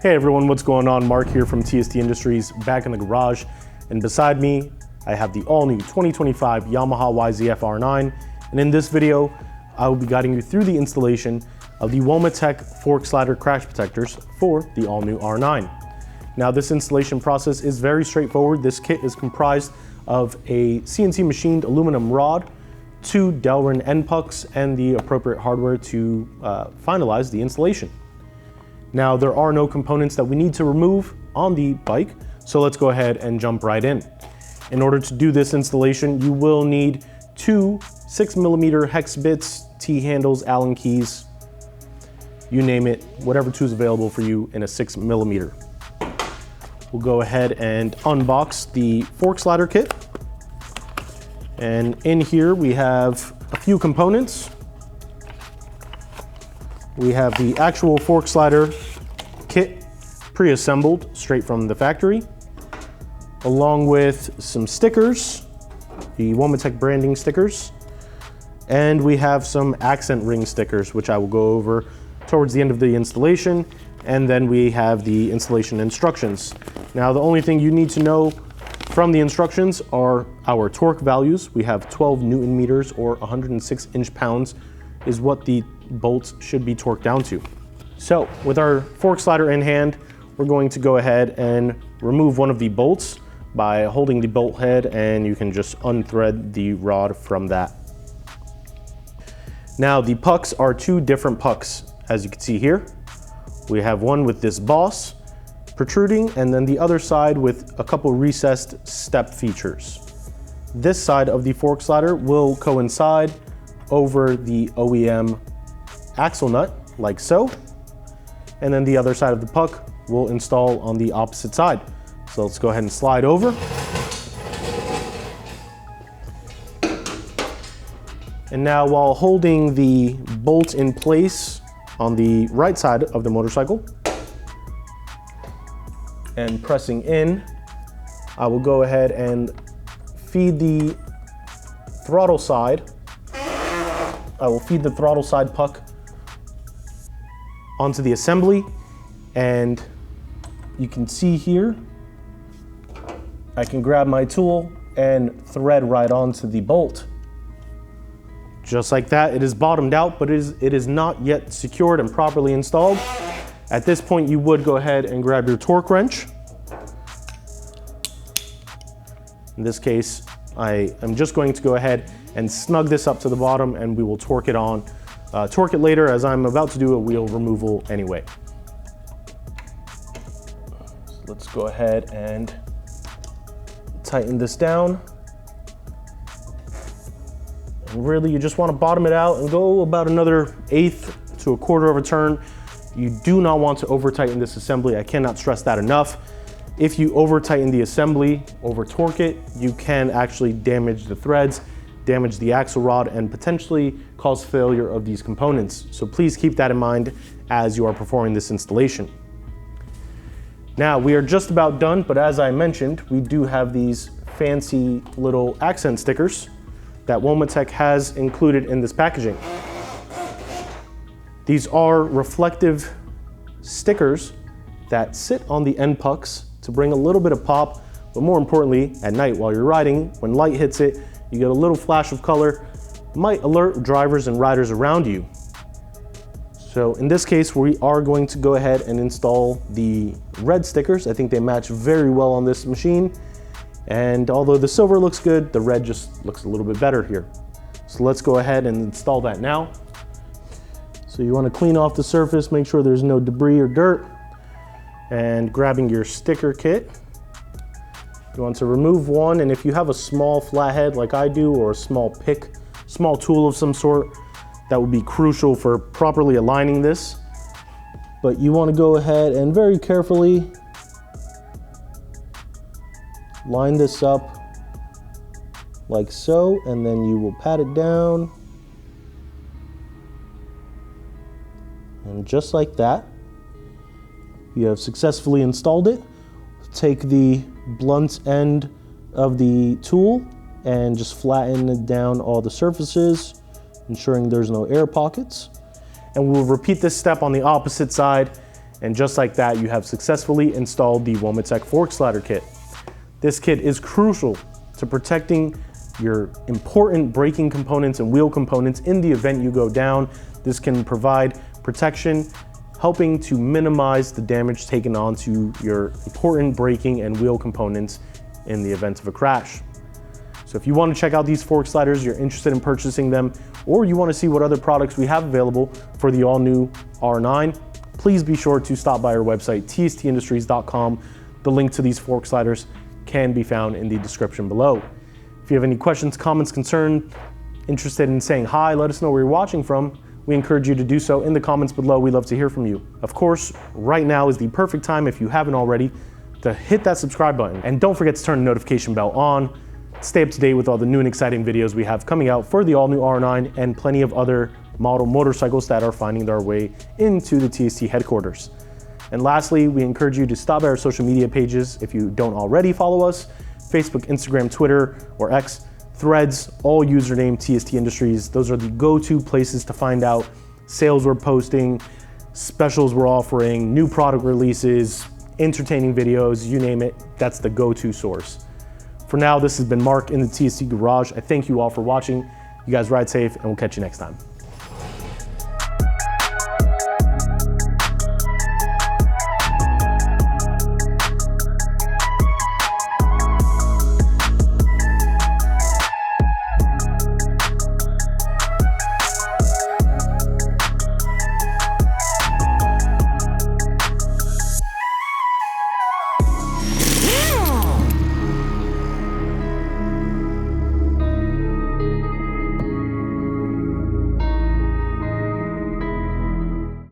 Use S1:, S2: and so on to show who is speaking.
S1: Hey everyone, what's going on? Mark here from TST Industries, back in the garage. And beside me, I have the all-new 2025 Yamaha YZF-R9. And in this video, I will be guiding you through the installation of the Womet-Tech fork slider crash protectors for the all-new R9. Now, this installation process is very straightforward. This kit is comprised of a CNC machined aluminum rod, 2 Delrin end pucks, and the appropriate hardware to finalize the installation. Now, there are no components that we need to remove on the bike, so let's go ahead and jump right in. In order to do this installation, you will need 2 6mm hex bits, T-handles, Allen keys, you name it, whatever tool is available for you in a 6mm. We'll go ahead and unbox the fork slider kit. And in here we have a few components. We have the actual fork slider kit pre-assembled straight from the factory, along with some stickers, the Womet-Tech branding stickers, and we have some accent ring stickers, which I will go over towards the end of the installation, and then we have the installation instructions. Now, the only thing you need to know from the instructions are our torque values. We have 12 Newton meters or 106 inch-pounds is what the bolts should be torqued down to. So with our fork slider in hand, we're going to go ahead and remove one of the bolts by holding the bolt head, and you can just unthread the rod from that. Now, the pucks are 2 different pucks, as you can see here. We have one with this boss protruding, and then the other side with a couple recessed step features. This side of the fork slider will coincide over the OEM axle nut, like so. And then the other side of the puck will install on the opposite side. So let's go ahead and slide over. And now, while holding the bolt in place on the right side of the motorcycle and pressing in, I will go ahead and feed the throttle side. I will feed the throttle side puck onto the assembly, and you can see here, I can grab my tool and thread right onto the bolt. Just like that, it is bottomed out, but it is not yet secured and properly installed. At this point, you would go ahead and grab your torque wrench. In this case, I am just going to go ahead and snug this up to the bottom, and we will torque it on. Torque it later, as I'm about to do a wheel removal anyway. So let's go ahead and tighten this down. And really, you just want to bottom it out and go about another 1/8 to a 1/4 of a turn. You do not want to over tighten this assembly. I cannot stress that enough. If you over tighten the assembly, over torque it, you can actually damage the threads, damage the axle rod, and potentially cause failure of these components. So please keep that in mind as you are performing this installation. Now, we are just about done, but as I mentioned, we do have these fancy little accent stickers that Womet-Tech has included in this packaging. These are reflective stickers that sit on the end pucks to bring a little bit of pop, but more importantly, at night while you're riding, when light hits it, you get a little flash of color, might alert drivers and riders around you. So in this case, we are going to go ahead and install the red stickers. I think they match very well on this machine. And although the silver looks good, the red just looks a little bit better here. So let's go ahead and install that now. So you want to clean off the surface, make sure there's no debris or dirt, and grabbing your sticker kit. You want to remove one, and if you have a small flathead like I do, or a small pick, small tool of some sort, that would be crucial for properly aligning this. But you want to go ahead and very carefully line this up like so, and then you will pat it down. And just like that, you have successfully installed it. Take the blunt end of the tool and just flatten it down all the surfaces, ensuring there's no air pockets. And we'll repeat this step on the opposite side And just like that, you have successfully installed the Womet-Tech fork slider kit. This kit is crucial to protecting your important braking components and wheel components in the event you go down. This can provide protection, helping to minimize the damage taken onto your important braking and wheel components in the event of a crash. So if you want to check out these fork sliders, you're interested in purchasing them, or you want to see what other products we have available for the all-new R9, please be sure to stop by our website, tstindustries.com. The link to these fork sliders can be found in the description below. If you have any questions, comments, concerns, interested in saying hi, let us know where you're watching from. We encourage you to do so in the comments below. We'd love to hear from you. Of course, right now is the perfect time, if you haven't already, to hit that subscribe button. And don't forget to turn the notification bell on. Stay up to date with all the new and exciting videos we have coming out for the all-new R9 and plenty of other model motorcycles that are finding their way into the TST headquarters. And lastly, we encourage you to stop by our social media pages if you don't already follow us: Facebook, Instagram, Twitter, or X, Threads, all username TST Industries. Those are the go-to places to find out sales we're posting, specials we're offering, new product releases, entertaining videos, you name it, that's the go-to source. For now, this has been Mark in the TST Garage. I thank you all for watching. You guys ride safe, and we'll catch you next time.